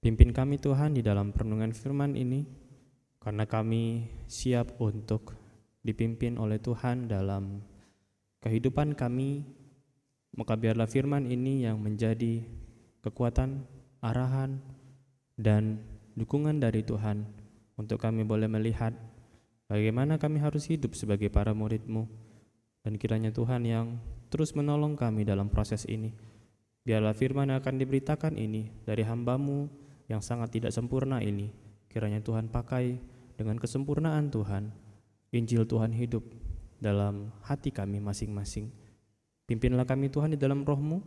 Pimpin kami Tuhan di dalam perenungan firman ini, karena kami siap untuk dipimpin oleh Tuhan dalam kehidupan kami. Maka biarlah firman ini yang menjadi kekuatan, arahan, dan dukungan dari Tuhan untuk kami boleh melihat bagaimana kami harus hidup sebagai para murid-Mu. Dan kiranya Tuhan yang terus menolong kami dalam proses ini. Biarlah firman yang akan diberitakan ini dari hamba-Mu yang sangat tidak sempurna ini, kiranya Tuhan pakai dengan kesempurnaan Tuhan, Injil Tuhan hidup dalam hati kami masing-masing. Pimpinlah kami Tuhan di dalam roh-Mu,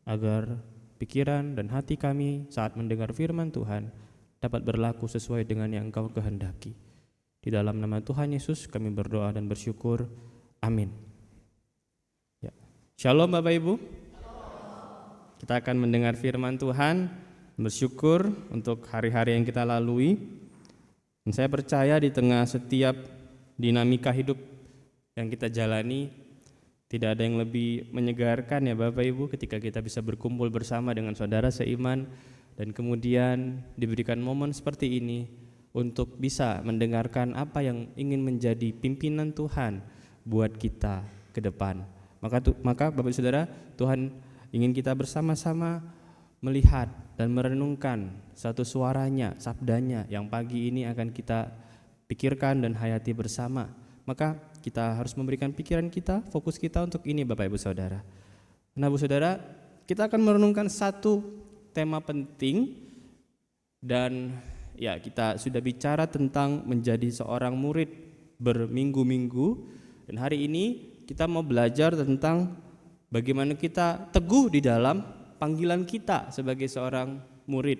agar pikiran dan hati kami saat mendengar firman Tuhan dapat berlaku sesuai dengan yang Engkau kehendaki. Di dalam nama Tuhan Yesus kami berdoa dan bersyukur. Amin. Ya. Shalom Bapak Ibu. Kita akan mendengar firman Tuhan, bersyukur untuk hari-hari yang kita lalui. Dan saya percaya di tengah setiap dinamika hidup yang kita jalani, tidak ada yang lebih menyegarkan ya Bapak Ibu ketika kita bisa berkumpul bersama dengan saudara seiman dan kemudian diberikan momen seperti ini untuk bisa mendengarkan apa yang ingin menjadi pimpinan Tuhan buat kita ke depan. Maka Bapak Saudara, Tuhan ingin kita bersama-sama melihat dan merenungkan satu suaranya, sabdanya yang pagi ini akan kita pikirkan dan hayati bersama. Maka kita harus memberikan pikiran kita, fokus kita untuk ini Bapak Ibu Saudara. Nah Bu Saudara, kita akan merenungkan satu tema penting dan ya kita sudah bicara tentang menjadi seorang murid berminggu-minggu. Dan hari ini kita mau belajar tentang bagaimana kita teguh di dalam panggilan kita sebagai seorang murid.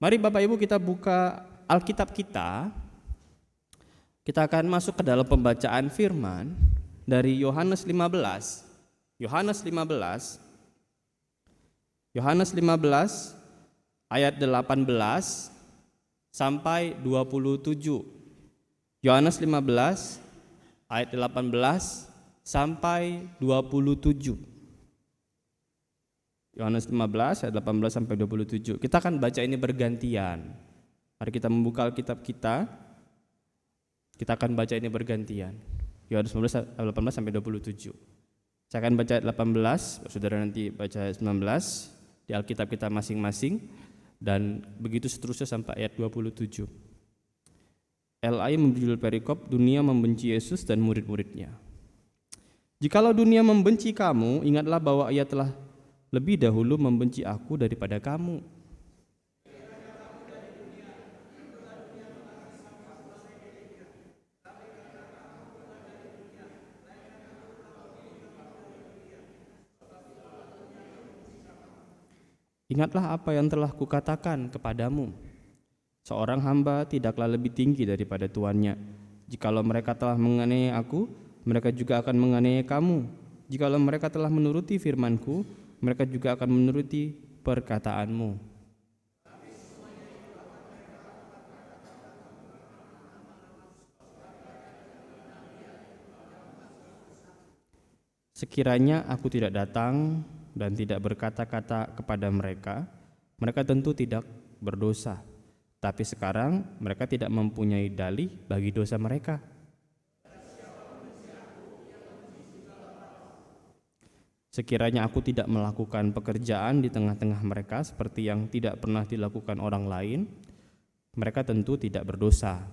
Mari Bapak Ibu kita buka Alkitab kita. Kita akan masuk ke dalam pembacaan firman dari Yohanes 15. Yohanes 15 ayat 18 sampai 27. Yohanes 15 ayat 18 sampai 27. Yohanes 15 ayat 18 sampai 27. Kita akan baca ini bergantian. Mari kita membuka Alkitab kita. Kita akan baca ini bergantian. Yohanes 15 ayat 18 sampai 27. Saya akan baca ayat 18, Saudara nanti baca ayat 19 di Alkitab kita masing-masing dan begitu seterusnya sampai ayat 27. LAI memberi perikop dunia membenci Yesus dan murid-muridnya. Jikalau dunia membenci kamu, ingatlah bahwa ia telah lebih dahulu membenci aku daripada kamu. Ingatlah apa yang telah kukatakan kepadamu. Seorang hamba tidaklah lebih tinggi daripada tuannya. Jikalau mereka telah menganiaya aku, mereka juga akan menganiaya kamu. Jikalau mereka telah menuruti firman-Ku, mereka juga akan menuruti perkataanmu. Sekiranya aku tidak datang dan tidak berkata-kata kepada mereka, mereka tentu tidak berdosa. Tapi sekarang mereka tidak mempunyai dalih bagi dosa mereka. Sekiranya aku tidak melakukan pekerjaan di tengah-tengah mereka seperti yang tidak pernah dilakukan orang lain, mereka tentu tidak berdosa.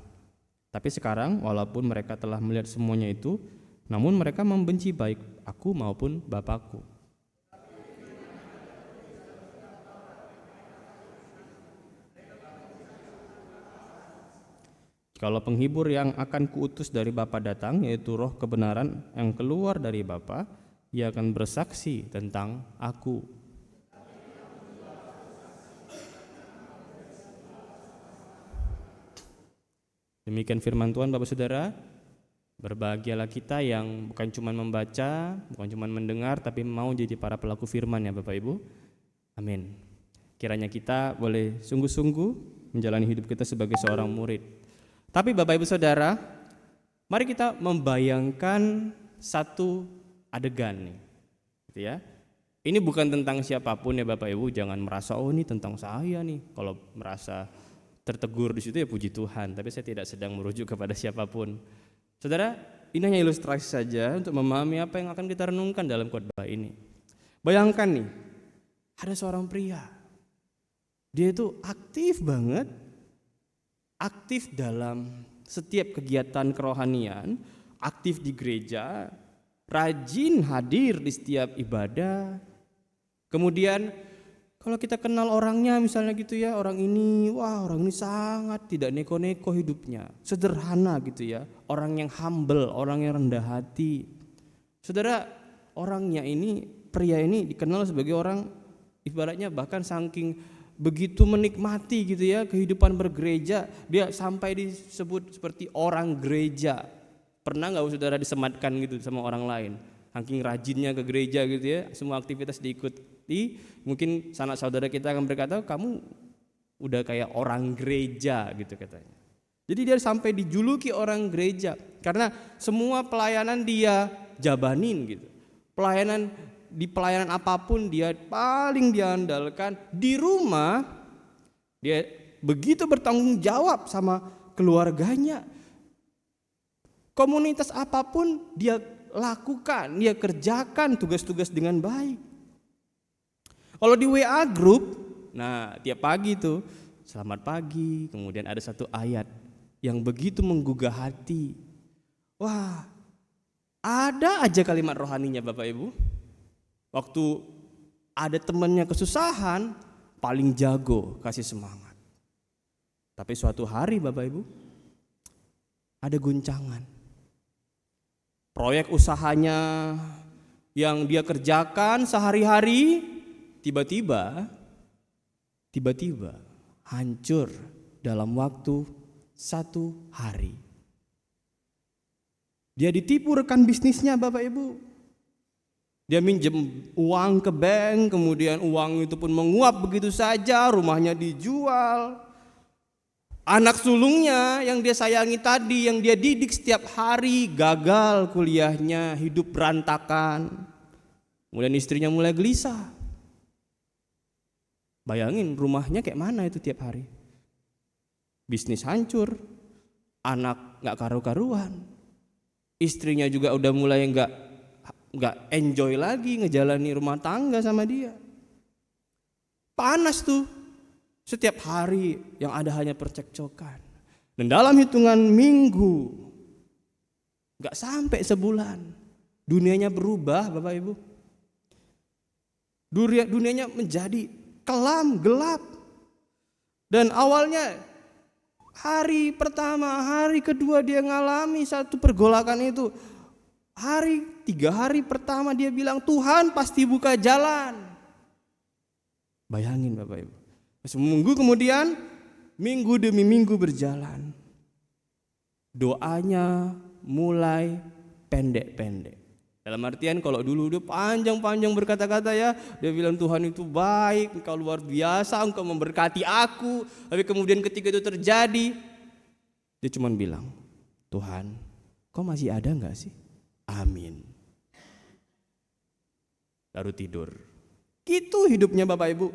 Tapi sekarang walaupun mereka telah melihat semuanya itu, namun mereka membenci baik aku maupun Bapakku. Kalau penghibur yang akan kuutus dari Bapa datang, yaitu roh kebenaran yang keluar dari Bapa, ia akan bersaksi tentang aku. Demikian firman Tuhan Bapak Saudara. Berbahagialah kita yang bukan cuma membaca, bukan cuma mendengar, tapi mau jadi para pelaku firman ya Bapak Ibu. Amin. Kiranya kita boleh sungguh-sungguh menjalani hidup kita sebagai seorang murid. Tapi Bapak Ibu Saudara, mari kita membayangkan satu adegan nih, gitu ya. Ini bukan tentang siapapun ya Bapak Ibu, jangan merasa oh ini tentang saya nih. Kalau merasa tertegur di situ ya puji Tuhan, tapi saya tidak sedang merujuk kepada siapapun. Saudara, ini hanya ilustrasi saja untuk memahami apa yang akan kita renungkan dalam khotbah ini. Bayangkan nih, ada seorang pria. Dia itu aktif banget, aktif dalam setiap kegiatan kerohanian, aktif di gereja, rajin hadir di setiap ibadah. Kemudian kalau kita kenal orangnya misalnya gitu ya, orang ini sangat tidak neko-neko hidupnya, sederhana gitu ya, orang yang humble, orang yang rendah hati. Saudara, orangnya ini, pria ini dikenal sebagai orang ibaratnya bahkan saking begitu menikmati gitu ya kehidupan bergereja, dia sampai disebut seperti orang gereja. Pernah nggak saudara disematkan gitu sama orang lain, saking rajinnya ke gereja gitu ya, semua aktivitas diikuti. Mungkin sanak saudara kita akan berkata, kamu udah kayak orang gereja gitu katanya. Jadi dia sampai dijuluki orang gereja karena semua pelayanan dia jabanin gitu. Di pelayanan apapun dia paling diandalkan. Di rumah dia begitu bertanggung jawab sama keluarganya. Komunitas apapun dia lakukan, dia kerjakan tugas-tugas dengan baik. Kalau di WA group, nah tiap pagi tuh selamat pagi, kemudian ada satu ayat yang begitu menggugah hati. Wah, ada aja kalimat rohaninya Bapak Ibu. Waktu ada temannya kesusahan, paling jago kasih semangat. Tapi suatu hari Bapak Ibu, ada guncangan. Proyek usahanya yang dia kerjakan sehari-hari, tiba-tiba hancur dalam waktu 1 hari. Dia ditipu rekan bisnisnya Bapak Ibu. Dia minjem uang ke bank, kemudian uang itu pun menguap begitu saja, rumahnya dijual. Anak sulungnya yang dia sayangi tadi, yang dia didik setiap hari, gagal kuliahnya, hidup berantakan. Kemudian istrinya mulai gelisah. Bayangin rumahnya kayak mana itu tiap hari. Bisnis hancur, anak gak karu-karuan. Istrinya juga udah mulai gak enjoy lagi ngejalani rumah tangga sama dia. Panas tuh, setiap hari yang ada hanya percekcokan. Dan dalam hitungan minggu, gak sampai sebulan, dunianya berubah Bapak Ibu. Dunianya menjadi kelam, gelap. Dan awalnya hari pertama, hari kedua dia ngalami satu pergolakan itu. 3 hari pertama dia bilang Tuhan pasti buka jalan. Bayangin Bapak Ibu. Seminggu kemudian, minggu demi minggu berjalan. Doanya mulai pendek-pendek. Dalam artian kalau dulu dia panjang-panjang berkata-kata ya, dia bilang Tuhan itu baik, Engkau luar biasa, Engkau memberkati aku. Tapi kemudian ketika itu terjadi, dia cuma bilang, Tuhan, kau masih ada enggak sih? Amin. Lalu tidur. Gitu hidupnya Bapak Ibu.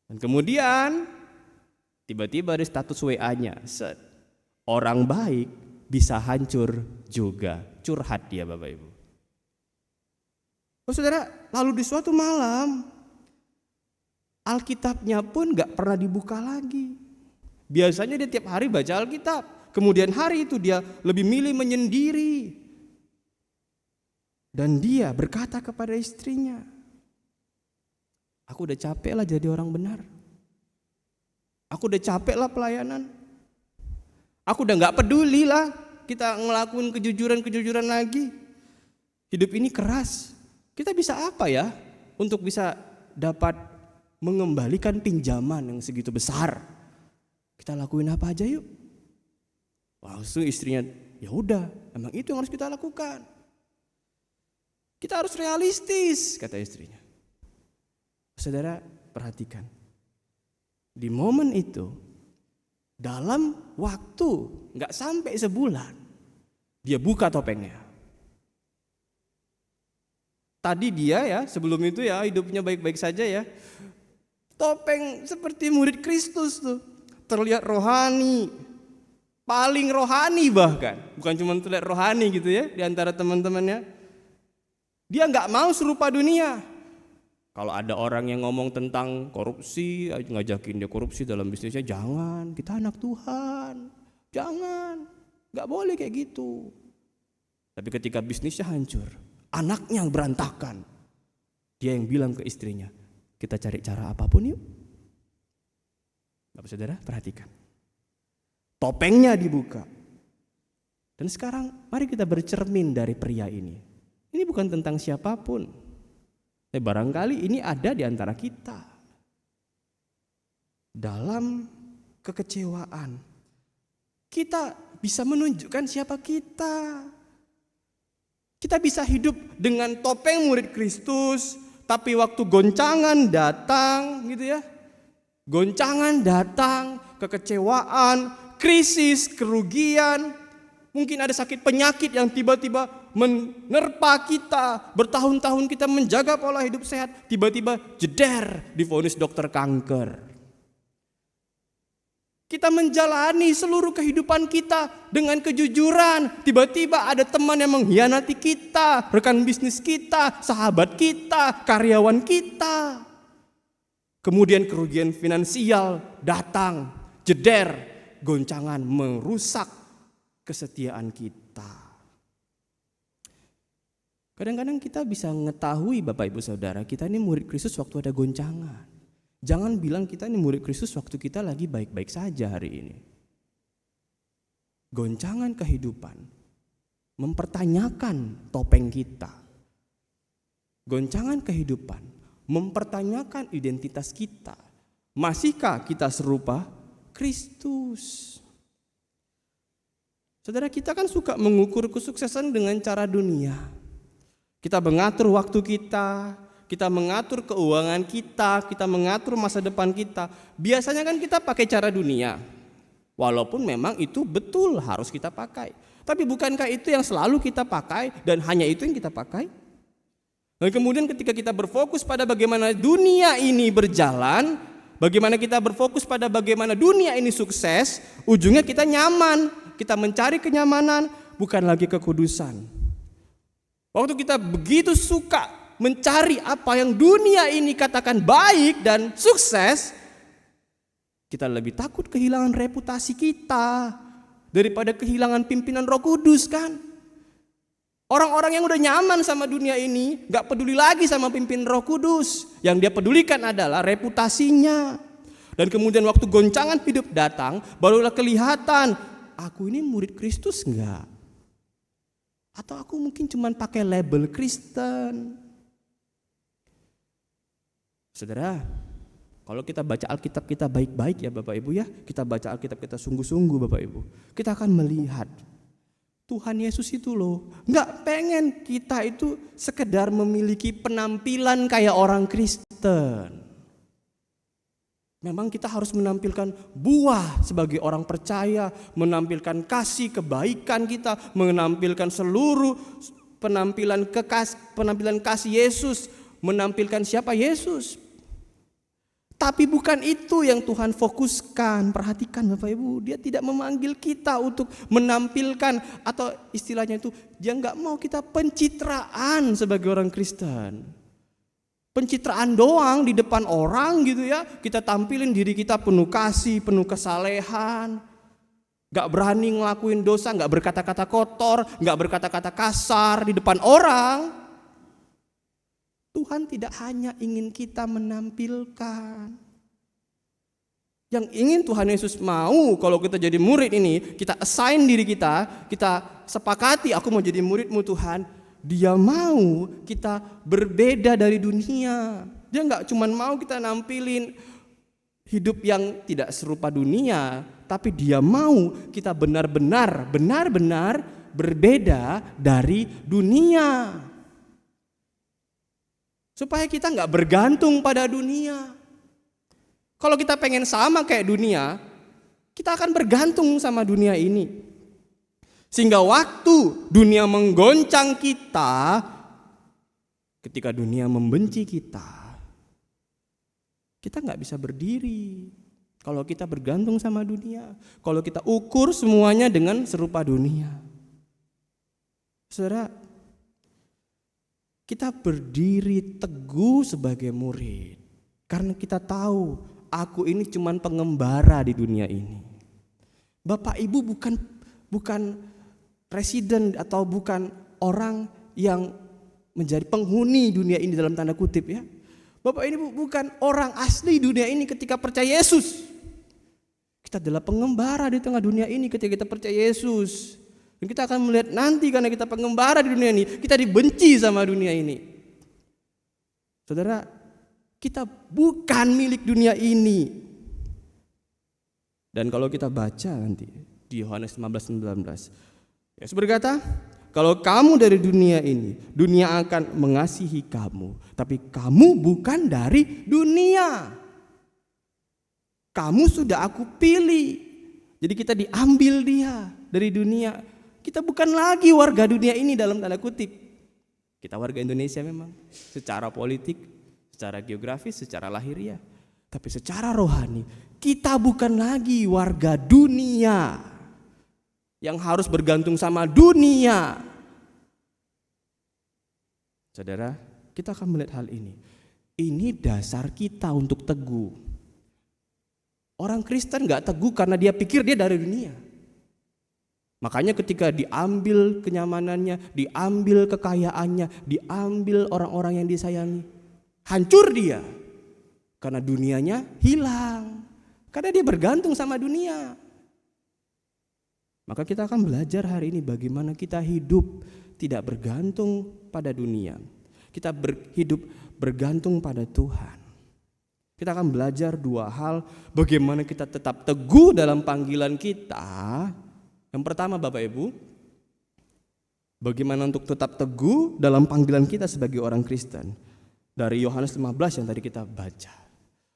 Dan kemudian tiba-tiba ada status WA-nya. Orang baik bisa hancur juga. Curhat dia Bapak Ibu. Oh saudara, lalu di suatu malam Alkitabnya pun gak pernah dibuka lagi. Biasanya dia tiap hari baca Alkitab. Kemudian hari itu dia lebih milih menyendiri. Dan dia berkata kepada istrinya, aku udah capek lah jadi orang benar. Aku udah capek lah pelayanan. Aku udah gak peduli lah kita ngelakuin kejujuran lagi. Hidup ini keras. Kita bisa apa ya untuk bisa dapat mengembalikan pinjaman yang segitu besar? Kita lakuin apa aja yuk. Langsung istrinya, ya udah, emang itu yang harus kita lakukan. Kita harus realistis, kata istrinya. Saudara, perhatikan. Di momen itu, dalam waktu gak sampai sebulan, dia buka topengnya. Tadi dia ya, sebelum itu ya hidupnya baik-baik saja ya. Topeng seperti murid Kristus tuh. Terlihat rohani. Paling rohani bahkan. Bukan cuma terlihat rohani gitu ya di antara teman-temannya. Dia nggak mau serupa dunia. Kalau ada orang yang ngomong tentang korupsi, ngajakin dia korupsi dalam bisnisnya, jangan, kita anak Tuhan. Jangan, nggak boleh kayak gitu. Tapi ketika bisnisnya hancur, anaknya yang berantakan, dia yang bilang ke istrinya, kita cari cara apapun yuk. Bapak saudara perhatikan, topengnya dibuka. Dan sekarang mari kita bercermin dari pria ini. Ini bukan tentang siapapun. Barangkali ini ada di antara kita. Dalam kekecewaan, kita bisa menunjukkan siapa kita. Kita bisa hidup dengan topeng murid Kristus, tapi waktu goncangan datang gitu ya. Goncangan datang, kekecewaan, krisis, kerugian, mungkin ada sakit penyakit yang tiba-tiba menerpa kita. Bertahun-tahun kita menjaga pola hidup sehat, tiba-tiba jeder divonis dokter kanker. Kita menjalani seluruh kehidupan kita dengan kejujuran. Tiba-tiba ada teman yang mengkhianati kita, rekan bisnis kita, sahabat kita, karyawan kita. Kemudian kerugian finansial datang, jeder, goncangan merusak kesetiaan kita. Kadang-kadang kita bisa mengetahui Bapak Ibu Saudara, kita ini murid Kristus waktu ada goncangan. Jangan bilang kita ini murid Kristus waktu kita lagi baik-baik saja hari ini. Goncangan kehidupan mempertanyakan topeng kita. Goncangan kehidupan mempertanyakan identitas kita. Masihkah kita serupa Kristus? Saudara, kita kan suka mengukur kesuksesan dengan cara dunia. Kita mengatur waktu kita mengatur keuangan kita mengatur masa depan kita. Biasanya kan kita pakai cara dunia. Walaupun memang itu betul harus kita pakai. Tapi bukankah itu yang selalu kita pakai dan hanya itu yang kita pakai? Dan kemudian ketika kita berfokus pada bagaimana dunia ini berjalan, bagaimana kita berfokus pada bagaimana dunia ini sukses, ujungnya kita nyaman. Kita mencari kenyamanan, bukan lagi kekudusan. Waktu kita begitu suka mencari apa yang dunia ini katakan baik dan sukses, kita lebih takut kehilangan reputasi kita daripada kehilangan pimpinan Roh Kudus kan. Orang-orang yang udah nyaman sama dunia ini gak peduli lagi sama pimpinan Roh Kudus. Yang dia pedulikan adalah reputasinya. Dan kemudian waktu goncangan hidup datang, barulah kelihatan, aku ini murid Kristus enggak? Atau aku mungkin cuma pakai label Kristen? Saudara, kalau kita baca Alkitab kita baik-baik ya Bapak Ibu ya, kita baca Alkitab kita sungguh-sungguh Bapak Ibu, kita akan melihat Tuhan Yesus itu loh gak pengen kita itu sekedar memiliki penampilan kayak orang Kristen. Memang kita harus menampilkan buah sebagai orang percaya, menampilkan kasih, kebaikan kita, menampilkan seluruh penampilan kasih Yesus, menampilkan siapa Yesus. Tapi bukan itu yang Tuhan fokuskan. Perhatikan Bapak Ibu, dia tidak memanggil kita untuk menampilkan, atau istilahnya itu dia gak mau kita pencitraan sebagai orang Kristen. Pencitraan doang di depan orang gitu ya. Kita tampilin diri kita penuh kasih, penuh kesalehan, gak berani ngelakuin dosa, gak berkata-kata kotor, gak berkata-kata kasar di depan orang. Tuhan tidak hanya ingin kita menampilkan. Yang ingin Tuhan Yesus mau kalau kita jadi murid ini, kita assign diri kita sepakati aku mau jadi murid-Mu Tuhan. Dia mau kita berbeda dari dunia. Dia gak cuma mau kita nampilin hidup yang tidak serupa dunia, tapi dia mau kita benar-benar berbeda dari dunia. Supaya kita gak bergantung pada dunia. Kalau kita pengen sama kayak dunia, kita akan bergantung sama dunia ini. Sehingga waktu dunia menggoncang kita, Ketika dunia membenci kita nggak bisa berdiri. Kalau kita bergantung sama dunia, kalau kita ukur semuanya dengan serupa dunia. Saudara, kita berdiri teguh sebagai murid karena kita tahu aku ini cuman pengembara di dunia ini. Bapak Ibu bukan presiden atau bukan orang yang menjadi penghuni dunia ini dalam tanda kutip ya. Bapak ini bukan orang asli dunia ini ketika percaya Yesus. Kita adalah pengembara di tengah dunia ini ketika kita percaya Yesus. Dan kita akan melihat nanti karena kita pengembara di dunia ini, kita dibenci sama dunia ini. Saudara, kita bukan milik dunia ini. Dan kalau kita baca nanti di Yohanes 15:19, Yesus berkata, kalau kamu dari dunia ini, dunia akan mengasihi kamu. Tapi kamu bukan dari dunia. Kamu sudah aku pilih. Jadi kita diambil dia dari dunia. Kita bukan lagi warga dunia ini dalam tanda kutip. Kita warga Indonesia memang. Secara politik, secara geografis, secara lahiriah. Tapi secara rohani, kita bukan lagi warga dunia. Yang harus bergantung sama dunia. Saudara, kita akan melihat hal ini. Ini dasar kita untuk teguh. Orang Kristen gak teguh karena dia pikir dia dari dunia. Makanya ketika diambil kenyamanannya, diambil kekayaannya, diambil orang-orang yang disayangi, hancur dia. Karena dunianya hilang. Karena dia bergantung sama dunia. Maka kita akan belajar hari ini bagaimana kita hidup tidak bergantung pada dunia. Kita hidup bergantung pada Tuhan. Kita akan belajar dua hal, bagaimana kita tetap teguh dalam panggilan kita. Yang pertama Bapak Ibu, bagaimana untuk tetap teguh dalam panggilan kita sebagai orang Kristen. Dari Yohanes 15 yang tadi kita baca.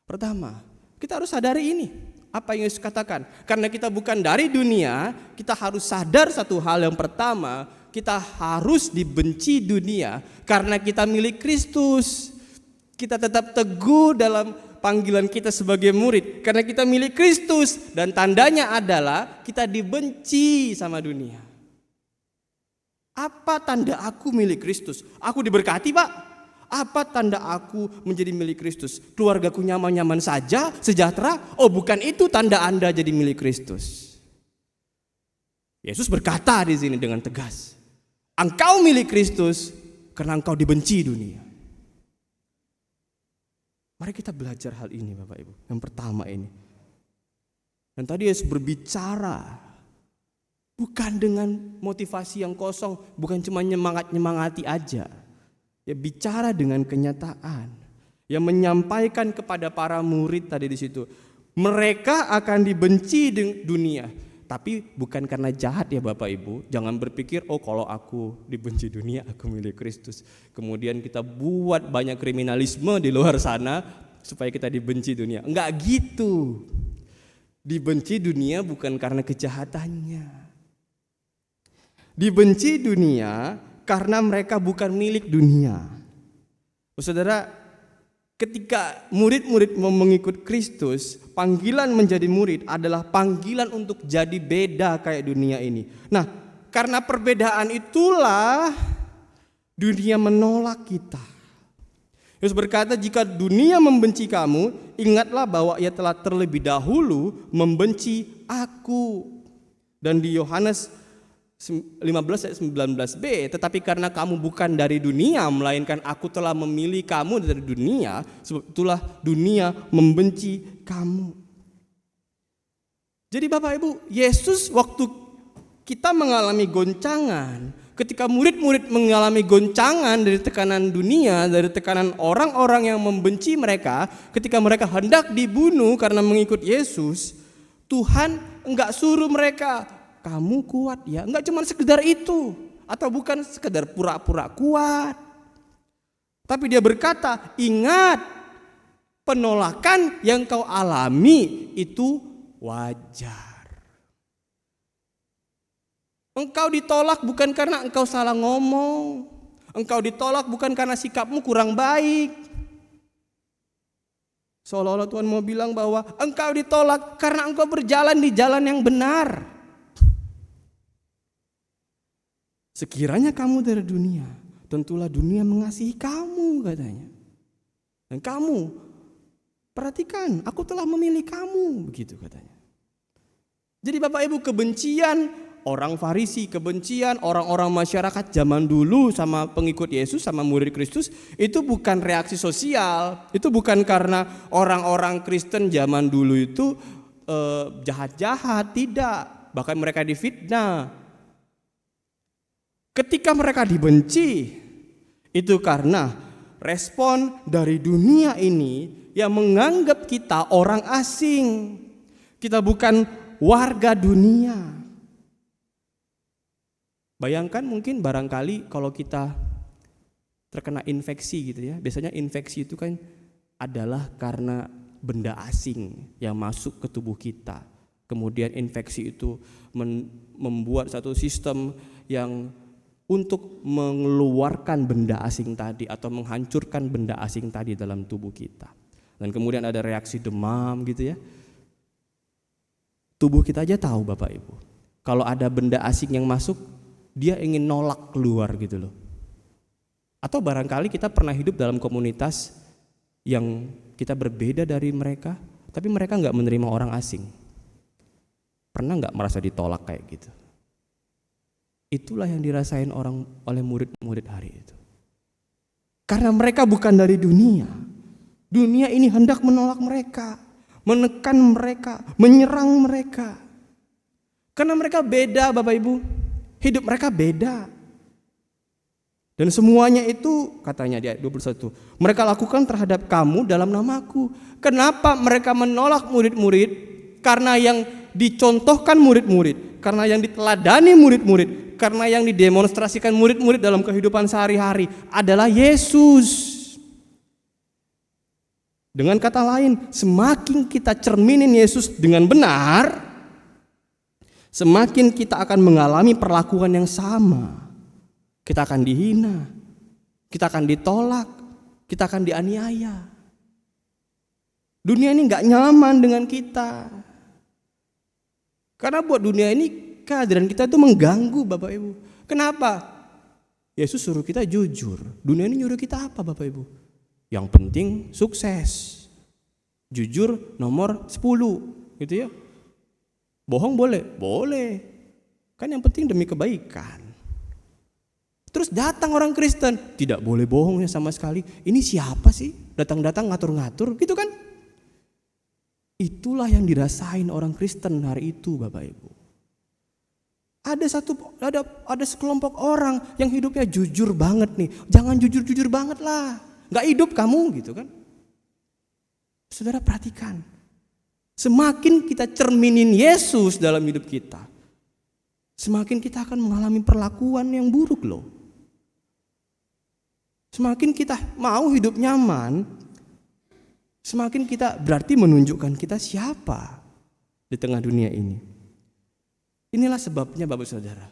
Pertama, kita harus sadari ini. Apa yang Yesus katakan? Karena kita bukan dari dunia, kita harus sadar satu hal. Yang pertama, kita harus dibenci dunia karena kita milik Kristus. Kita tetap teguh dalam panggilan kita sebagai murid karena kita milik Kristus, dan tandanya adalah kita dibenci sama dunia. Apa tanda aku milik Kristus? Aku diberkati, Pak. Apa tanda aku menjadi milik Kristus? Keluargaku nyaman-nyaman saja, sejahtera? Oh, bukan itu tanda Anda jadi milik Kristus. Yesus berkata di sini dengan tegas, engkau milik Kristus karena engkau dibenci dunia. Mari kita belajar hal ini Bapak Ibu. Yang pertama ini. Dan tadi Yesus berbicara bukan dengan motivasi yang kosong, bukan cuma nyemangati aja. Ya, bicara dengan kenyataan. Yang menyampaikan kepada para murid tadi di situ, mereka akan dibenci dunia, tapi bukan karena jahat ya Bapak Ibu. Jangan berpikir, oh kalau aku dibenci dunia, aku milik Kristus. Kemudian kita buat banyak kriminalisme di luar sana supaya kita dibenci dunia. Enggak gitu. Dibenci dunia bukan karena kejahatannya. Dibenci dunia karena mereka bukan milik dunia. Saudara, ketika murid-murid mau mengikut Kristus, panggilan menjadi murid adalah panggilan untuk jadi beda kayak dunia ini. Nah, karena perbedaan itulah dunia menolak kita. Yesus berkata, jika dunia membenci kamu, ingatlah bahwa ia telah terlebih dahulu membenci aku. Dan di Yohanes 15 ayat 19b, tetapi karena kamu bukan dari dunia, melainkan aku telah memilih kamu dari dunia, sebab itulah dunia membenci kamu. Jadi Bapak Ibu, Yesus waktu kita mengalami goncangan, ketika murid-murid mengalami goncangan dari tekanan dunia, dari tekanan orang-orang yang membenci mereka, ketika mereka hendak dibunuh karena mengikut Yesus, Tuhan enggak suruh mereka, kamu kuat ya, enggak cuma sekedar itu, atau bukan sekedar pura-pura kuat. Tapi dia berkata, ingat, penolakan yang kau alami itu wajar. Engkau ditolak bukan karena engkau salah ngomong. Engkau ditolak bukan karena sikapmu kurang baik. Seolah-olah Tuhan mau bilang bahwa engkau ditolak karena engkau berjalan di jalan yang benar. Sekiranya kamu dari dunia, tentulah dunia mengasihi kamu, katanya. Dan kamu, perhatikan, aku telah memilih kamu, begitu katanya. Jadi Bapak Ibu, kebencian orang Farisi, kebencian orang-orang masyarakat zaman dulu sama pengikut Yesus, sama murid Kristus, itu bukan reaksi sosial. Itu bukan karena orang-orang Kristen zaman dulu itu jahat-jahat, tidak. Bahkan mereka difitnah. Ketika mereka dibenci, itu karena respon dari dunia ini yang menganggap kita orang asing. Kita bukan warga dunia. Bayangkan mungkin barangkali kalau kita terkena infeksi gitu ya. Biasanya infeksi itu kan adalah karena benda asing yang masuk ke tubuh kita. Kemudian infeksi itu membuat satu sistem yang untuk mengeluarkan benda asing tadi atau menghancurkan benda asing tadi dalam tubuh kita. Dan kemudian ada reaksi demam gitu ya. Tubuh kita aja tahu Bapak Ibu. Kalau ada benda asing yang masuk, dia ingin nolak keluar gitu loh. Atau barangkali kita pernah hidup dalam komunitas yang kita berbeda dari mereka, tapi mereka nggak menerima orang asing. Pernah nggak merasa ditolak kayak gitu? Itulah yang dirasain orang oleh murid-murid hari itu. Karena mereka bukan dari dunia. Dunia ini hendak menolak mereka, menekan mereka, menyerang mereka. Karena mereka beda Bapak Ibu. Hidup mereka beda. Dan semuanya itu katanya di ayat 21, mereka lakukan terhadap kamu dalam namaku. Kenapa mereka menolak murid-murid? Karena yang dicontohkan murid-murid, karena yang diteladani murid-murid, karena yang didemonstrasikan murid-murid dalam kehidupan sehari-hari adalah Yesus. Dengan kata lain, semakin kita cerminin Yesus dengan benar, semakin kita akan mengalami perlakuan yang sama. Kita akan dihina, kita akan ditolak, kita akan dianiaya. Dunia ini gak nyaman dengan kita. Karena buat dunia ini kehadiran kita itu mengganggu Bapak Ibu. Kenapa? Yesus suruh kita jujur. Dunia ini nyuruh kita apa Bapak Ibu? Yang penting sukses. Jujur nomor 10 gitu ya. Bohong boleh? Boleh. Kan yang penting demi kebaikan. Terus datang orang Kristen, tidak boleh bohong ya sama sekali. Ini siapa sih? Datang-datang ngatur-ngatur gitu kan? Itulah yang dirasain orang Kristen hari itu Bapak Ibu. Ada sekelompok orang yang hidupnya jujur banget nih. Jangan jujur-jujur banget lah. Gak hidup kamu gitu kan. Saudara perhatikan. Semakin kita cerminin Yesus dalam hidup kita, semakin kita akan mengalami perlakuan yang buruk loh. Semakin kita mau hidup nyaman, semakin kita berarti menunjukkan kita siapa di tengah dunia ini. Inilah sebabnya Bapak Saudara.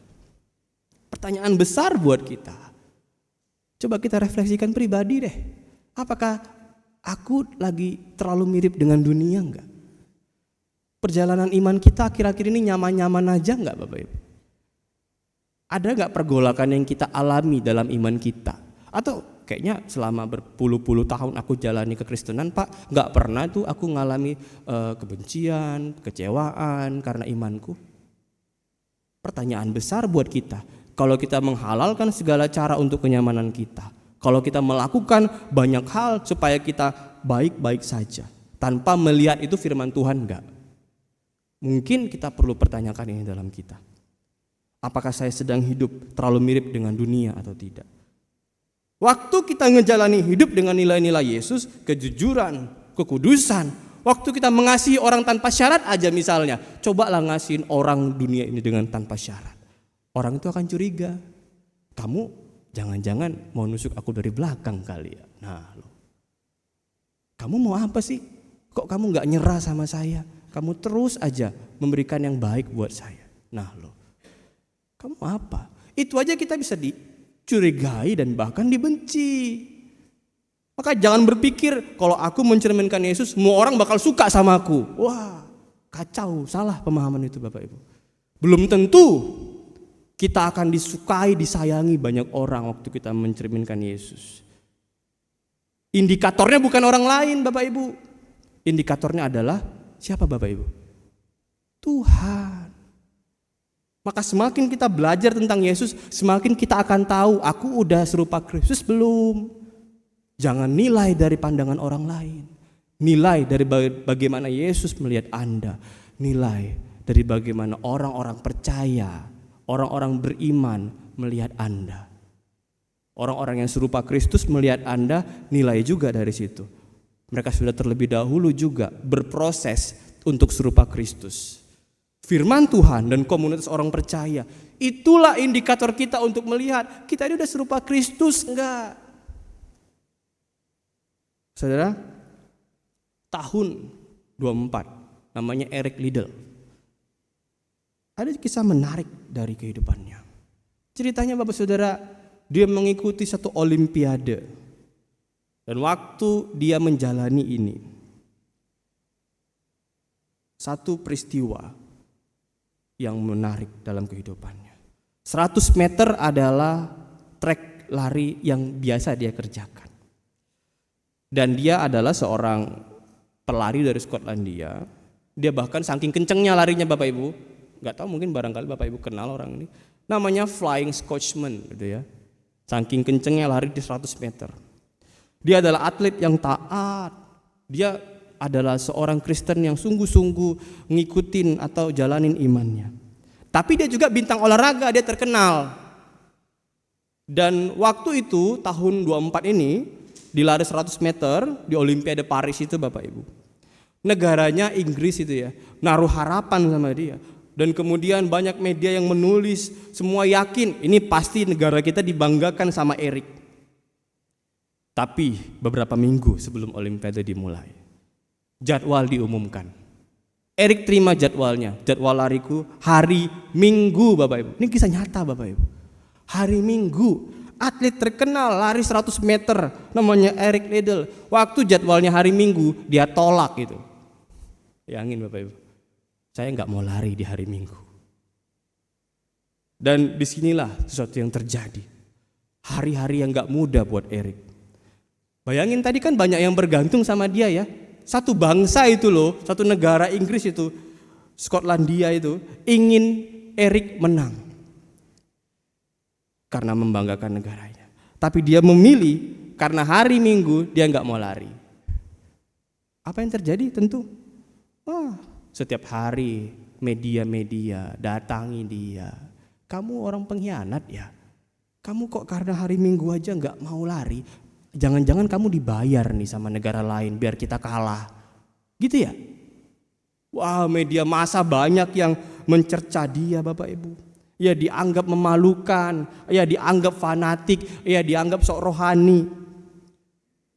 Pertanyaan besar buat kita. Coba kita refleksikan pribadi deh. Apakah aku lagi terlalu mirip dengan dunia enggak? Perjalanan iman kita akhir-akhir ini nyaman-nyaman aja enggak Bapak Ibu? Ada enggak pergolakan yang kita alami dalam iman kita? Atau kayaknya selama berpuluh-puluh tahun aku jalani kekristenan Pak, enggak pernah tuh aku ngalami kebencian, kecewaan karena imanku. Pertanyaan besar buat kita. Kalau kita menghalalkan segala cara untuk kenyamanan kita, kalau kita melakukan banyak hal supaya kita baik-baik saja, tanpa melihat itu firman Tuhan enggak? Mungkin kita perlu pertanyakan ini dalam kita. Apakah saya sedang hidup terlalu mirip dengan dunia atau tidak? Waktu kita ngejalani hidup dengan nilai-nilai Yesus, kejujuran, kekudusan, waktu kita mengasihi orang tanpa syarat aja misalnya, cobalah ngasihin orang dunia ini dengan tanpa syarat. Orang itu akan curiga. Kamu jangan-jangan mau nusuk aku dari belakang kali ya. Nah, loh. Kamu mau apa sih? Kok kamu gak nyerah sama saya? Kamu terus aja memberikan yang baik buat saya. Nah, loh. Kamu apa? Itu aja kita bisa curigai, dan bahkan dibenci. Maka jangan berpikir kalau aku mencerminkan Yesus, semua orang bakal suka sama aku. Wah, kacau, salah pemahaman itu Bapak Ibu. Belum tentu kita akan disukai, disayangi banyak orang waktu kita mencerminkan Yesus. Indikatornya bukan orang lain Bapak Ibu. Indikatornya adalah siapa Bapak Ibu? Tuhan. Maka semakin kita belajar tentang Yesus, semakin kita akan tahu aku udah serupa Kristus belum. Jangan nilai dari pandangan orang lain. Nilai dari bagaimana Yesus melihat Anda. Nilai dari bagaimana orang-orang percaya, orang-orang beriman melihat Anda. Orang-orang yang serupa Kristus melihat Anda, nilai juga dari situ. Mereka sudah terlebih dahulu juga berproses untuk serupa Kristus. Firman Tuhan dan komunitas orang percaya, itulah indikator kita untuk melihat kita ini udah serupa Kristus enggak. Saudara, tahun 24, namanya Eric Liddell. Ada kisah menarik dari kehidupannya. Ceritanya Bapak Saudara, dia mengikuti satu olimpiade. Dan waktu dia menjalani ini, satu peristiwa yang menarik dalam kehidupannya. 100 meter adalah trek lari yang biasa dia kerjakan. Dan dia adalah seorang pelari dari Skotlandia. Dia bahkan saking kencengnya larinya Bapak Ibu, nggak tahu mungkin barangkali Bapak Ibu kenal orang ini. Namanya Flying Scotsman gitu ya. Saking kencengnya lari di 100 meter. Dia adalah atlet yang taat. Dia adalah seorang Kristen yang sungguh-sungguh ngikutin atau jalanin imannya. Tapi dia juga bintang olahraga, dia terkenal. Dan waktu itu tahun 24 ini di lari 100 meter di Olimpiade Paris itu Bapak Ibu. Negaranya Inggris itu ya, naruh harapan sama dia. Dan kemudian banyak media yang menulis, semua yakin ini pasti negara kita dibanggakan sama Eric. Tapi beberapa minggu sebelum Olimpiade dimulai, jadwal diumumkan. Eric terima jadwalnya, jadwal lariku hari Minggu Bapak Ibu. Ini kisah nyata Bapak Ibu. Hari Minggu, atlet terkenal lari 100 meter namanya Eric Liddell. Waktu jadwalnya hari Minggu, dia tolak gitu. Bayangin Bapak Ibu, saya nggak mau lari di hari Minggu. Dan disinilah sesuatu yang terjadi. Hari-hari yang nggak mudah buat Eric. Bayangin tadi kan banyak yang bergantung sama dia ya. Satu bangsa itu loh, satu negara Inggris itu, Skotlandia itu, ingin Eric menang. Karena membanggakan negaranya. Tapi dia memilih, karena hari Minggu dia nggak mau lari. Apa yang terjadi? Tentu, setiap hari media-media datangi dia. Kamu orang pengkhianat ya? Kamu kok karena hari Minggu aja nggak mau lari? Jangan-jangan kamu dibayar nih sama negara lain biar kita kalah. Gitu ya? Wah, media massa banyak yang mencerca dia Bapak Ibu. Ya dianggap memalukan, ya dianggap fanatik, ya dianggap sok rohani.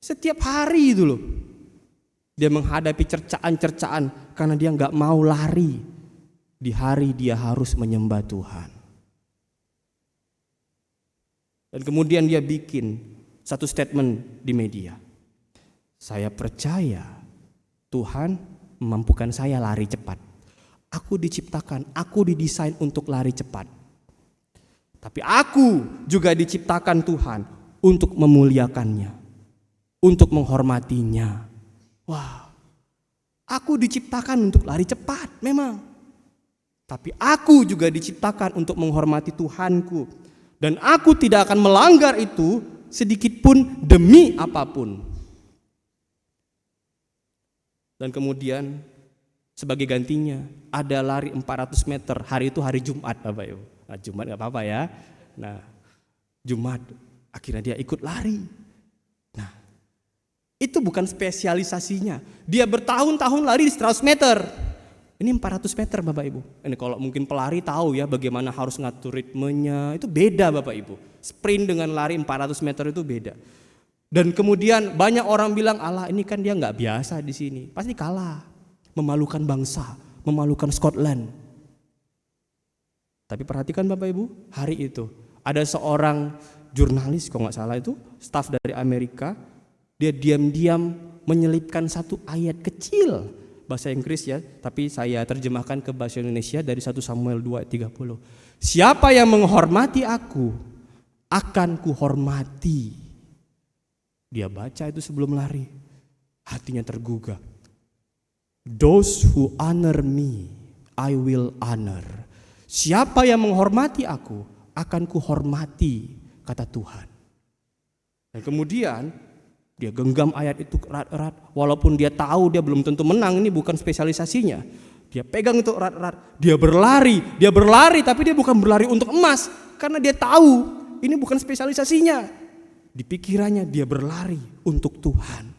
Setiap hari itu loh. Dia menghadapi cercaan-cercaan karena dia nggak mau lari. Di hari dia harus menyembah Tuhan. Dan kemudian dia bikin satu statement di media. Saya percaya Tuhan memampukan saya lari cepat. Aku diciptakan, aku didesain untuk lari cepat. Tapi aku juga diciptakan Tuhan untuk memuliakannya, untuk menghormatinya. Wah, aku diciptakan untuk lari cepat memang. Tapi aku juga diciptakan untuk menghormati Tuhanku. Dan aku tidak akan melanggar itu sedikit pun demi apapun. Dan kemudian sebagai gantinya ada lari 400 meter. Hari itu hari Jumat Bapak Ibu. Nah, Jumat gak apa-apa ya. Nah, Jumat akhirnya dia ikut lari. Nah, itu bukan spesialisasinya. Dia bertahun-tahun lari di 100 meter. Ini 400 meter Bapak Ibu. Ini kalau mungkin pelari tahu ya bagaimana harus ngatur ritmenya. Itu beda Bapak Ibu. Sprint dengan lari 400 meter itu beda. Dan kemudian banyak orang bilang, Allah ini kan dia nggak biasa di sini. Pasti kalah. Memalukan bangsa, memalukan Scotland. Tapi perhatikan Bapak Ibu, hari itu ada seorang jurnalis kalau nggak salah itu, staf dari Amerika, dia diam-diam menyelipkan satu ayat kecil bahasa Inggris ya, tapi saya terjemahkan ke bahasa Indonesia dari 1 Samuel 2:30. Siapa yang menghormati aku, akan kuhormati. Dia baca itu sebelum lari, hatinya tergugah. Those who honor me, I will honor. Siapa yang menghormati aku, akan kuhormati, kata Tuhan. Dan kemudian dia genggam ayat itu erat-erat, walaupun dia tahu dia belum tentu menang, ini bukan spesialisasinya. Dia pegang itu erat-erat, dia berlari, tapi dia bukan berlari untuk emas, karena dia tahu ini bukan spesialisasinya. Di pikirannya dia berlari untuk Tuhan.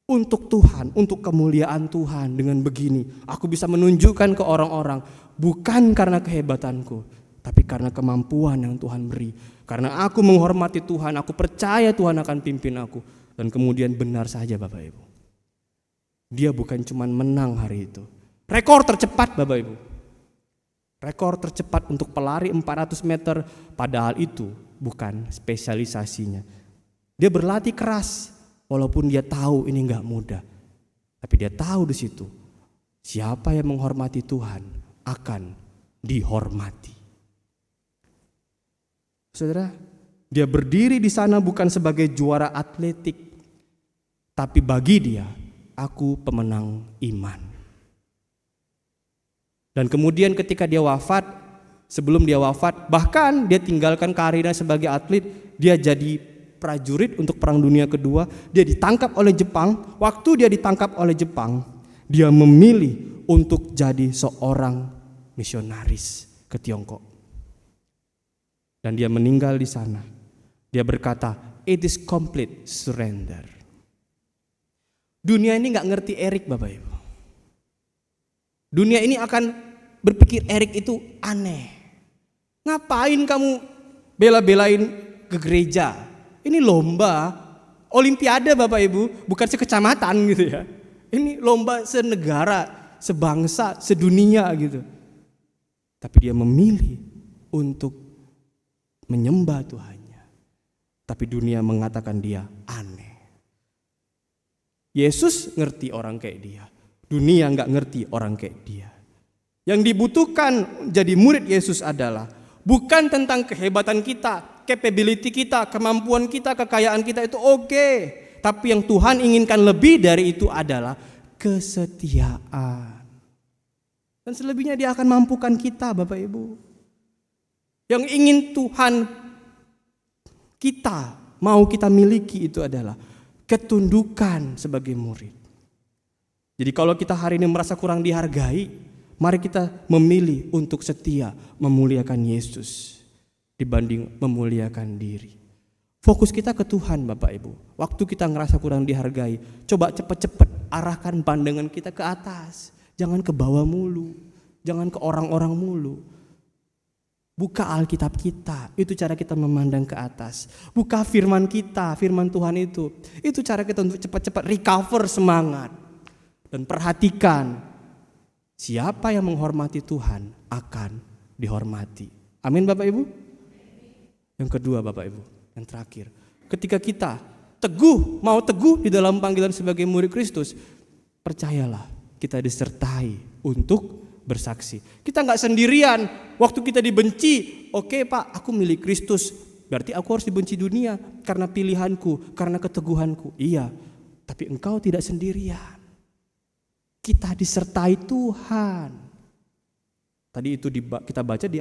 Untuk Tuhan, untuk kemuliaan Tuhan. Dengan begini, aku bisa menunjukkan ke orang-orang, bukan karena kehebatanku, tapi karena kemampuan yang Tuhan beri. Karena aku menghormati Tuhan, aku percaya Tuhan akan pimpin aku. Dan kemudian benar saja Bapak Ibu, dia bukan cuma menang hari itu. Rekor tercepat Bapak Ibu. Rekor tercepat untuk pelari 400 meter, padahal itu bukan spesialisasinya. Dia berlatih keras, walaupun dia tahu ini enggak mudah. Tapi dia tahu di situ, siapa yang menghormati Tuhan akan dihormati. Saudara, dia berdiri di sana bukan sebagai juara atletik, tapi bagi dia, aku pemenang iman. Dan kemudian ketika dia wafat, sebelum dia wafat, bahkan dia tinggalkan karirnya sebagai atlet, dia jadi prajurit untuk Perang Dunia Kedua. Dia ditangkap oleh Jepang. Waktu dia ditangkap oleh Jepang, dia memilih untuk jadi seorang misionaris ke Tiongkok. Dan dia meninggal di sana. Dia berkata, it is complete surrender. Dunia ini gak ngerti Erik Bapak Ibu. Dunia ini akan berpikir Erik itu aneh. Ngapain kamu bela-belain ke gereja? Ini lomba, olimpiade Bapak Ibu, bukan sekecamatan gitu ya. Ini lomba senegara, sebangsa, sedunia gitu. Tapi dia memilih untuk menyembah Tuhannya. Tapi dunia mengatakan dia aneh. Yesus ngerti orang kayak dia. Dunia gak ngerti orang kayak dia. Yang dibutuhkan jadi murid Yesus adalah bukan tentang kehebatan kita, capability kita, kemampuan kita, kekayaan kita itu oke. Tapi yang Tuhan inginkan lebih dari itu adalah kesetiaan. Dan selebihnya dia akan mampukan kita Bapak Ibu. Yang ingin Tuhan kita mau kita miliki itu adalah ketundukan sebagai murid. Jadi kalau kita hari ini merasa kurang dihargai, mari kita memilih untuk setia memuliakan Yesus dibanding memuliakan diri. Fokus kita ke Tuhan Bapak Ibu. Waktu kita ngerasa kurang dihargai, coba cepat-cepat arahkan pandangan kita ke atas. Jangan ke bawah mulu, jangan ke orang-orang mulu. Buka Alkitab kita, itu cara kita memandang ke atas. Buka firman kita, firman Tuhan itu cara kita untuk cepat-cepat recover semangat. Dan perhatikan, siapa yang menghormati Tuhan akan dihormati. Amin Bapak Ibu. Yang kedua Bapak Ibu, yang terakhir, ketika kita mau teguh di dalam panggilan sebagai murid Kristus, percayalah kita disertai untuk bersaksi. Kita gak sendirian. Waktu kita dibenci, oke Pak, aku milik Kristus, berarti aku harus dibenci dunia karena pilihanku, karena keteguhanku. Iya, tapi engkau tidak sendirian. Kita disertai Tuhan. Tadi itu kita baca di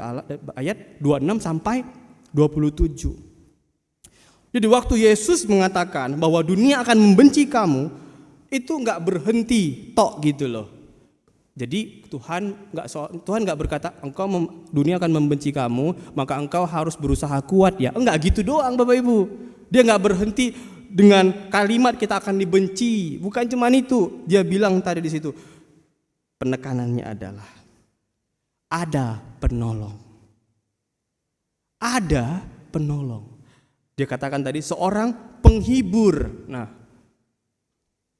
ayat 26 sampai 27. Jadi waktu Yesus mengatakan bahwa dunia akan membenci kamu, itu gak berhenti tok gitu loh. Jadi Tuhan nggak berkata dunia akan membenci kamu, maka engkau harus berusaha kuat ya. Enggak gitu doang Bapak Ibu. Dia nggak berhenti dengan kalimat kita akan dibenci. Bukan cuma itu. Dia bilang tadi di situ, penekanannya adalah ada penolong. Ada penolong. Dia katakan tadi seorang penghibur. Nah,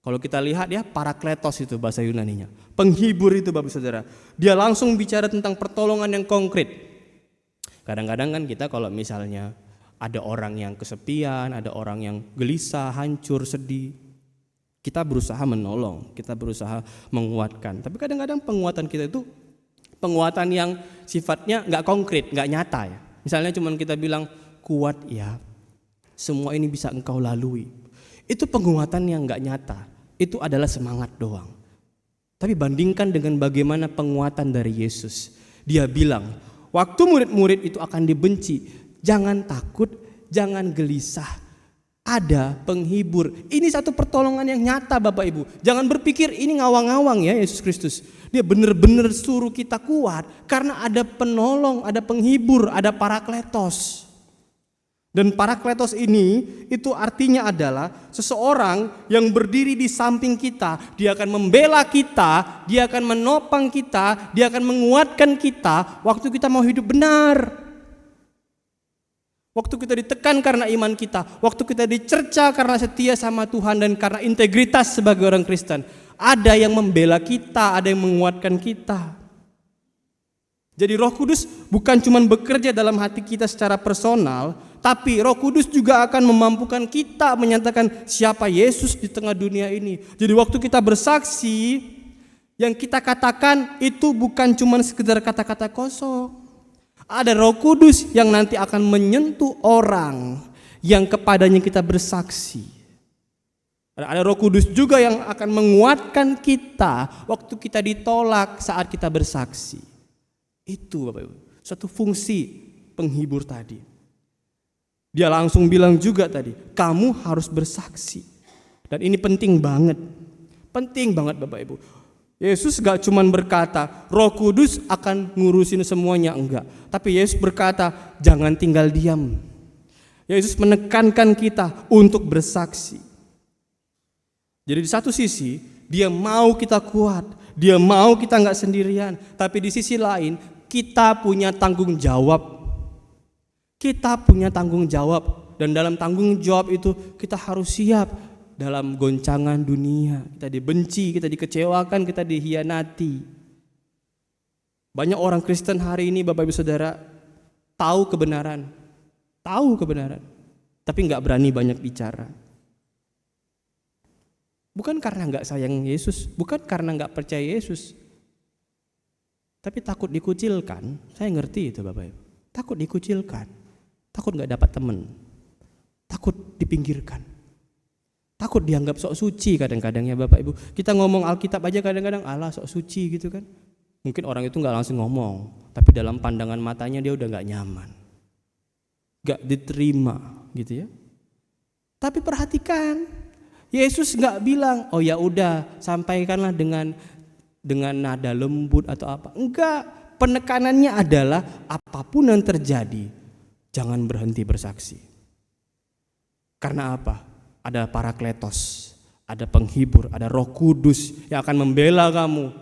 kalau kita lihat ya, parakletos itu bahasa Yunaninya. Penghibur itu Bapak Saudara. Dia langsung bicara tentang pertolongan yang konkret. Kadang-kadang kan kita kalau misalnya ada orang yang kesepian, ada orang yang gelisah, hancur, sedih, kita berusaha menolong, kita berusaha menguatkan. Tapi kadang-kadang penguatan kita itu penguatan yang sifatnya nggak konkret, nggak nyata ya. Misalnya cuman kita bilang, kuat ya, semua ini bisa engkau lalui. Itu penguatan yang nggak nyata, itu adalah semangat doang. Tapi bandingkan dengan bagaimana penguatan dari Yesus. Dia bilang, waktu murid-murid itu akan dibenci, jangan takut, jangan gelisah. Ada penghibur. Ini satu pertolongan yang nyata Bapak Ibu. Jangan berpikir ini ngawang-ngawang ya Yesus Kristus. Dia benar-benar suruh kita kuat karena ada penolong, ada penghibur, ada parakletos. Dan parakletos ini itu artinya adalah seseorang yang berdiri di samping kita. Dia akan membela kita, dia akan menopang kita, dia akan menguatkan kita waktu kita mau hidup benar. Waktu kita ditekan karena iman kita, waktu kita dicerca karena setia sama Tuhan dan karena integritas sebagai orang Kristen. Ada yang membela kita, ada yang menguatkan kita. Jadi Roh Kudus bukan cuma bekerja dalam hati kita secara personal, tapi Roh Kudus juga akan memampukan kita menyatakan siapa Yesus di tengah dunia ini. Jadi waktu kita bersaksi, yang kita katakan itu bukan cuma sekedar kata-kata kosong. Ada Roh Kudus yang nanti akan menyentuh orang yang kepadanya kita bersaksi. Ada Roh Kudus juga yang akan menguatkan kita waktu kita ditolak saat kita bersaksi. Itu Bapak Ibu, suatu fungsi penghibur tadi. Dia langsung bilang juga tadi, kamu harus bersaksi. Dan ini penting banget Bapak Ibu. Yesus gak cuma berkata, Roh Kudus akan ngurusin semuanya, enggak. Tapi Yesus berkata, jangan tinggal diam. Yesus menekankan kita untuk bersaksi. Jadi di satu sisi, dia mau kita kuat, dia mau kita gak sendirian. Tapi di sisi lain, kita punya tanggung jawab. Kita punya tanggung jawab. Dan dalam tanggung jawab itu, kita harus siap dalam goncangan dunia. Kita dibenci, kita dikecewakan, kita dihianati. Banyak orang Kristen hari ini Bapak Ibu Saudara tahu kebenaran, tapi gak berani banyak bicara. Bukan karena gak sayang Yesus, bukan karena gak percaya Yesus, tapi takut dikucilkan. Saya ngerti itu Bapak Ibu. Takut dikucilkan, takut gak dapat teman, takut dipinggirkan, takut dianggap sok suci kadang-kadang ya Bapak Ibu. Kita ngomong Alkitab aja kadang-kadang alah sok suci gitu kan. Mungkin orang itu gak langsung ngomong, tapi dalam pandangan matanya dia udah gak nyaman, gak diterima gitu ya. Tapi perhatikan, Yesus gak bilang, oh ya udah sampaikanlah dengan nada lembut atau apa. Enggak, penekanannya adalah apapun yang terjadi, jangan berhenti bersaksi. Karena apa? Ada parakletos, ada penghibur, ada Roh Kudus yang akan membela kamu.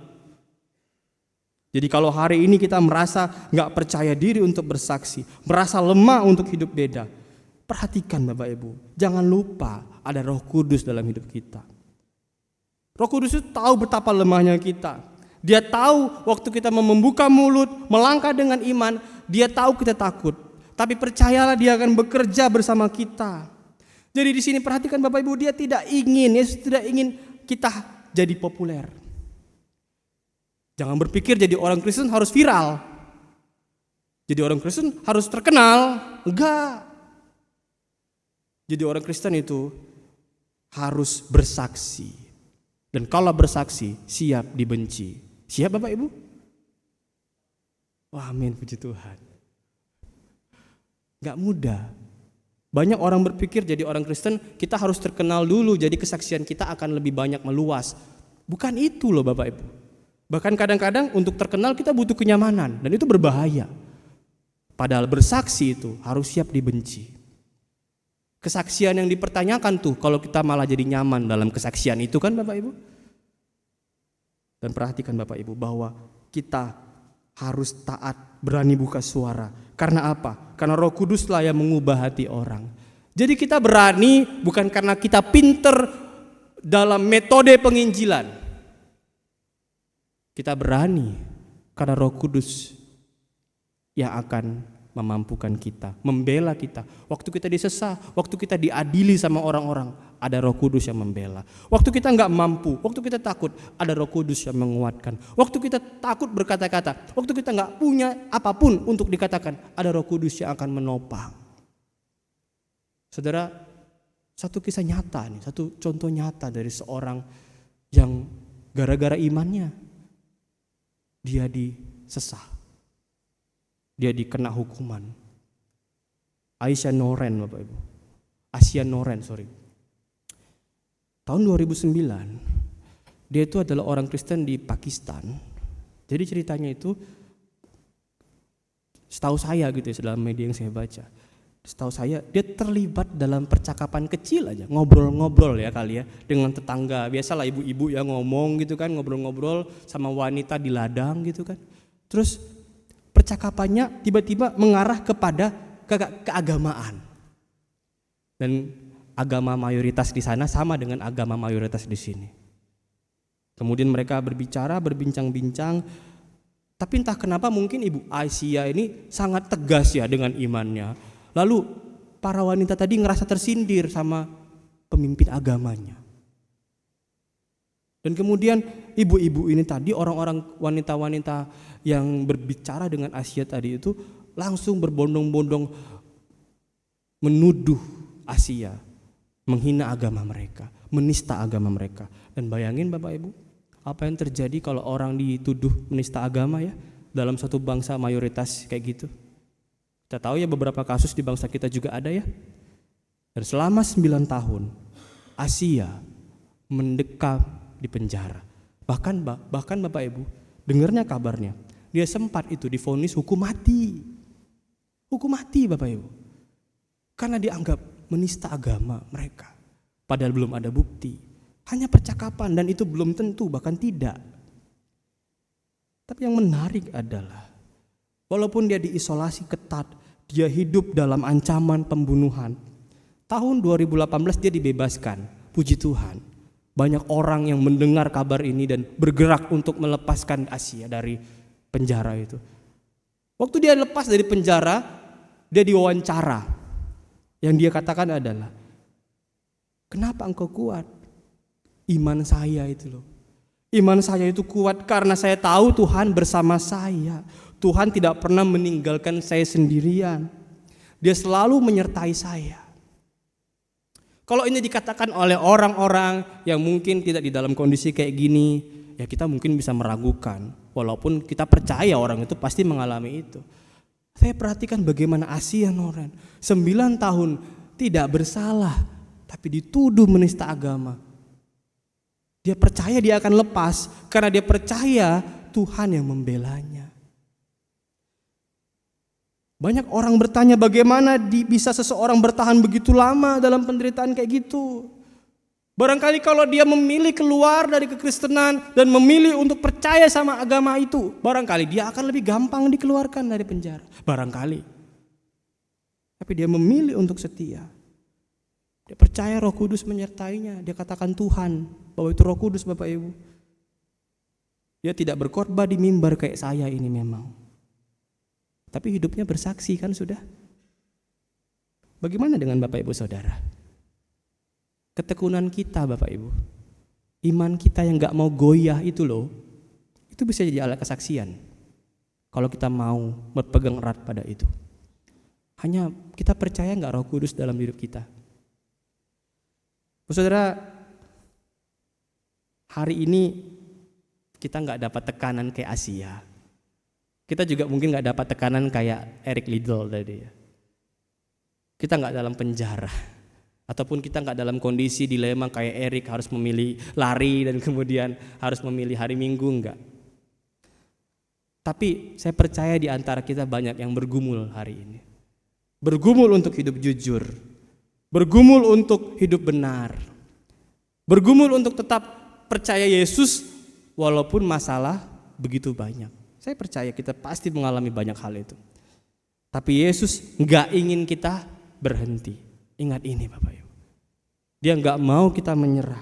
Jadi kalau hari ini kita merasa gak percaya diri untuk bersaksi, merasa lemah untuk hidup beda, perhatikan Bapak Ibu, jangan lupa ada Roh Kudus dalam hidup kita. Roh Kudus itu tahu betapa lemahnya kita. Dia tahu waktu kita membuka mulut, melangkah dengan iman, dia tahu kita takut. Tapi percayalah dia akan bekerja bersama kita. Jadi di sini perhatikan Bapak Ibu, dia tidak ingin, Yesus tidak ingin kita jadi populer. Jangan berpikir jadi orang Kristen harus viral. Jadi orang Kristen harus terkenal. Enggak. Jadi orang Kristen itu harus bersaksi. Dan kalau bersaksi, siap dibenci. Siap Bapak Ibu? Wah, amin, puji Tuhan. Gak mudah. Banyak orang berpikir jadi orang Kristen kita harus terkenal dulu, jadi kesaksian kita akan lebih banyak meluas. Bukan itu loh Bapak Ibu. Bahkan kadang-kadang untuk terkenal kita butuh kenyamanan, dan itu berbahaya. Padahal bersaksi itu harus siap dibenci. Kesaksian yang dipertanyakan tuh kalau kita malah jadi nyaman dalam kesaksian itu kan Bapak Ibu. Dan perhatikan Bapak Ibu bahwa kita harus taat, berani buka suara. Karena apa? Karena Roh Kuduslah yang mengubah hati orang. Jadi kita berani bukan karena kita pinter dalam metode penginjilan. Kita berani karena Roh Kudus yang akan memampukan kita, membela kita. Waktu kita disesah, waktu kita diadili sama orang-orang, ada Roh Kudus yang membela. Waktu kita nggak mampu, waktu kita takut, ada Roh Kudus yang menguatkan. Waktu kita takut berkata-kata, waktu kita nggak punya apapun untuk dikatakan, ada Roh Kudus yang akan menopang. Saudara, satu kisah nyata nih, satu contoh nyata dari seorang yang gara-gara imannya dia disesah. Dia dikena hukuman. Asia Noren, Bapak Ibu. Tahun 2009, dia itu adalah orang Kristen di Pakistan. Jadi ceritanya itu, setahu saya gitu ya, dalam media yang saya baca. Setahu saya dia terlibat dalam percakapan kecil aja, ngobrol-ngobrol ya kali ya, dengan tetangga. Biasalah ibu-ibu ya ngomong gitu kan, ngobrol-ngobrol sama wanita di ladang gitu kan. Terus percakapannya tiba-tiba mengarah kepada keagamaan. Dan agama mayoritas di sana sama dengan agama mayoritas di sini. Kemudian mereka berbincang-bincang, tapi entah kenapa mungkin Ibu Aisyah ini sangat tegas ya dengan imannya. Lalu para wanita tadi ngerasa tersindir sama pemimpin agamanya. Dan kemudian ibu-ibu ini tadi, orang-orang wanita-wanita yang berbicara dengan Asia tadi itu langsung berbondong-bondong menuduh Asia, menghina agama mereka, menista agama mereka. Dan bayangin Bapak Ibu, apa yang terjadi kalau orang dituduh menista agama ya dalam satu bangsa mayoritas kayak gitu. Kita tahu ya beberapa kasus di bangsa kita juga ada ya. Dan selama 9 tahun Asia mendekam di penjara. Bahkan Bapak Ibu, dengarnya kabarnya, dia sempat itu divonis hukum mati. Hukum mati Bapak Ibu. Karena dianggap menista agama mereka. Padahal belum ada bukti. Hanya percakapan dan itu belum tentu, bahkan tidak. Tapi yang menarik adalah walaupun dia diisolasi ketat, dia hidup dalam ancaman pembunuhan. Tahun 2018 dia dibebaskan, puji Tuhan. Banyak orang yang mendengar kabar ini dan bergerak untuk melepaskan Asia dari penjara itu. Waktu dia lepas dari penjara, dia diwawancara. Yang dia katakan adalah, kenapa engkau kuat? Iman saya itu loh. Iman saya itu kuat karena saya tahu Tuhan bersama saya. Tuhan tidak pernah meninggalkan saya sendirian. Dia selalu menyertai saya. Kalau ini dikatakan oleh orang-orang yang mungkin tidak di dalam kondisi kayak gini, ya kita mungkin bisa meragukan. Walaupun kita percaya orang itu pasti mengalami itu. Saya perhatikan bagaimana Asia Noren 9 tahun tidak bersalah, tapi dituduh menista agama. Dia percaya dia akan lepas karena dia percaya Tuhan yang membelanya. Banyak orang bertanya bagaimana bisa seseorang bertahan begitu lama dalam penderitaan kayak gitu. Barangkali kalau dia memilih keluar dari kekristenan dan memilih untuk percaya sama agama itu, barangkali dia akan lebih gampang dikeluarkan dari penjara. Barangkali. Tapi dia memilih untuk setia. Dia percaya Roh Kudus menyertainya. Dia katakan Tuhan, bahwa itu Roh Kudus Bapak Ibu. Dia tidak berkhotbah di mimbar kayak saya ini memang. Tapi hidupnya bersaksi kan sudah. Bagaimana dengan Bapak Ibu Saudara? Ketekunan kita Bapak Ibu, iman kita yang gak mau goyah itu loh, itu bisa jadi alat kesaksian. Kalau kita mau berpegang erat pada itu. Hanya kita percaya gak Roh Kudus dalam hidup kita. Saudara, hari ini kita gak dapat tekanan kayak Asia. Kita juga mungkin gak dapat tekanan kayak Eric Liddell tadi ya. Kita gak dalam penjara. Ataupun kita gak dalam kondisi dilema kayak Eric harus memilih lari dan kemudian harus memilih hari Minggu, enggak. Tapi saya percaya di antara kita banyak yang bergumul hari ini. Bergumul untuk hidup jujur. Bergumul untuk hidup benar. Bergumul untuk tetap percaya Yesus walaupun masalah begitu banyak. Saya percaya kita pasti mengalami banyak hal itu. Tapi Yesus gak ingin kita berhenti. Ingat ini Bapak Ibu. Dia gak mau kita menyerah.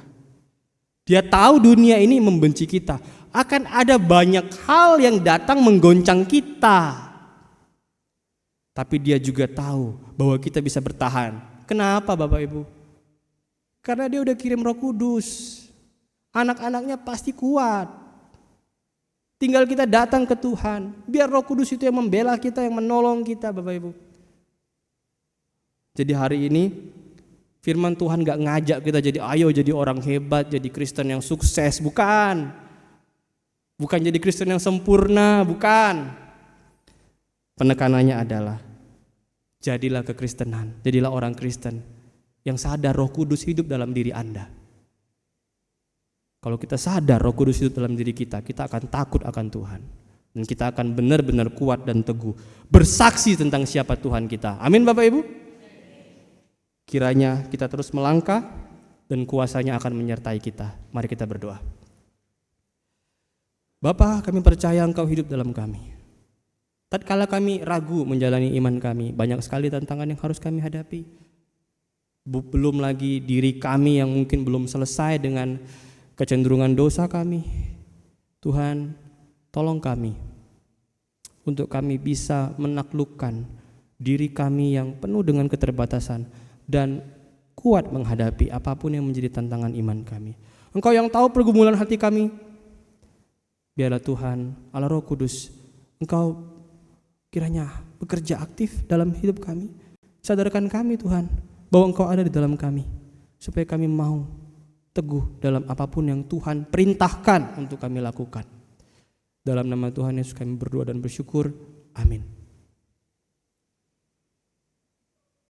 Dia tahu dunia ini membenci kita. Akan ada banyak hal yang datang menggoncang kita. Tapi dia juga tahu bahwa kita bisa bertahan. Kenapa Bapak Ibu? Karena dia udah kirim Roh Kudus. Anak-anaknya pasti kuat. Tinggal kita datang ke Tuhan. Biar Roh Kudus itu yang membela kita, yang menolong kita Bapak Ibu. Jadi hari ini firman Tuhan gak ngajak kita jadi ayo jadi orang hebat, jadi Kristen yang sukses. Bukan. Bukan jadi Kristen yang sempurna, bukan. Penekanannya adalah jadilah kekristenan, jadilah orang Kristen yang sadar Roh Kudus hidup dalam diri Anda. Kalau kita sadar Roh Kudus hidup dalam diri kita akan takut akan Tuhan. Dan kita akan benar-benar kuat dan teguh bersaksi tentang siapa Tuhan kita. Amin Bapak Ibu. Kiranya kita terus melangkah dan kuasanya akan menyertai kita. Mari kita berdoa. Bapa, kami percaya Engkau hidup dalam kami. Tatkala kami ragu menjalani iman kami, banyak sekali tantangan yang harus kami hadapi. Belum lagi diri kami yang mungkin belum selesai dengan kecenderungan dosa kami. Tuhan, tolong kami untuk kami bisa menaklukkan diri kami yang penuh dengan keterbatasan dan kuat menghadapi apapun yang menjadi tantangan iman kami. Engkau yang tahu pergumulan hati kami. Biarlah Tuhan, Allah Roh Kudus, Engkau kiranya bekerja aktif dalam hidup kami. Sadarkan kami Tuhan, bahwa Engkau ada di dalam kami. Supaya kami mau teguh dalam apapun yang Tuhan perintahkan untuk kami lakukan. Dalam nama Tuhan Yesus kami berdoa dan bersyukur. Amin.